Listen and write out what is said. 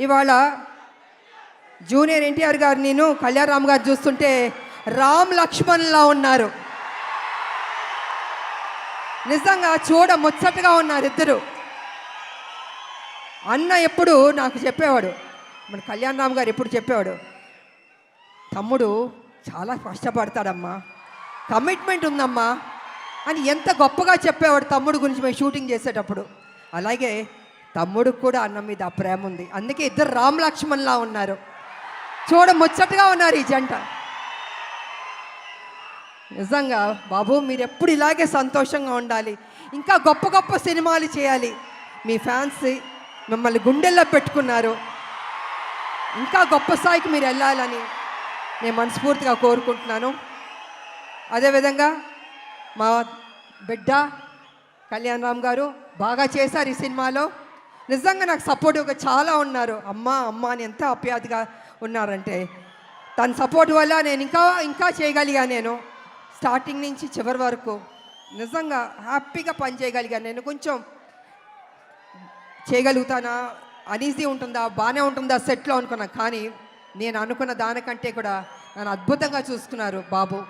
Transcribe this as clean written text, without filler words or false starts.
ఇవాళ జూనియర్ ఎన్టీఆర్ గారు నేను కళ్యాణరామ్ గారు చూస్తుంటే రామ్ లక్ష్మణ్లా ఉన్నారు. నిజంగా చూడ ముచ్చటగా ఉన్నారు ఇద్దరు. అన్న ఎప్పుడు నాకు చెప్పేవాడు, మన కళ్యాణరామ్ గారు ఎప్పుడు చెప్పేవాడు, తమ్ముడు చాలా కష్టపడతాడమ్మా, కమిట్మెంట్ ఉందమ్మా అని ఎంత గొప్పగా చెప్పేవాడు తమ్ముడు గురించి మేము షూటింగ్ చేసేటప్పుడు. అలాగే తమ్ముడికి కూడా అన్న మీద ఆ ప్రేమ ఉంది. అందుకే ఇద్దరు రామ్ లక్ష్మణ్లా ఉన్నారు, చూడ ముచ్చటగా ఉన్నారు ఈ జంట. నిజంగా బాబు మీరు ఎప్పుడు ఇలాగే సంతోషంగా ఉండాలి, ఇంకా గొప్ప గొప్ప సినిమాలు చేయాలి. మీ ఫ్యాన్స్ మిమ్మల్ని గుండెల్లో పెట్టుకున్నారు, ఇంకా గొప్ప స్థాయికి మీరు వెళ్ళాలని నేను మనస్ఫూర్తిగా కోరుకుంటున్నాను. అదేవిధంగా మా బిడ్డ కళ్యాణరామ్ గారు బాగా చేశారు ఈ సినిమాలో. నిజంగా నాకు సపోర్టివ్గా చాలా ఉన్నారు. అమ్మ అమ్మ అని ఎంత ఆప్యాయతగా ఉన్నారంటే, తన సపోర్ట్ వల్ల నేను ఇంకా చేయగలిగా. నేను స్టార్టింగ్ నుంచి చివరి వరకు నిజంగా హ్యాపీగా పనిచేయగలిగాను. నేను కొంచెం చేయగలుగుతానా, అనీజీ ఉంటుందా, బాగానే ఉంటుందా సెట్లో అనుకున్నా, కానీ నేను అనుకున్న దానికంటే కూడా నన్ను అద్భుతంగా చూసుకున్నారు బాబు.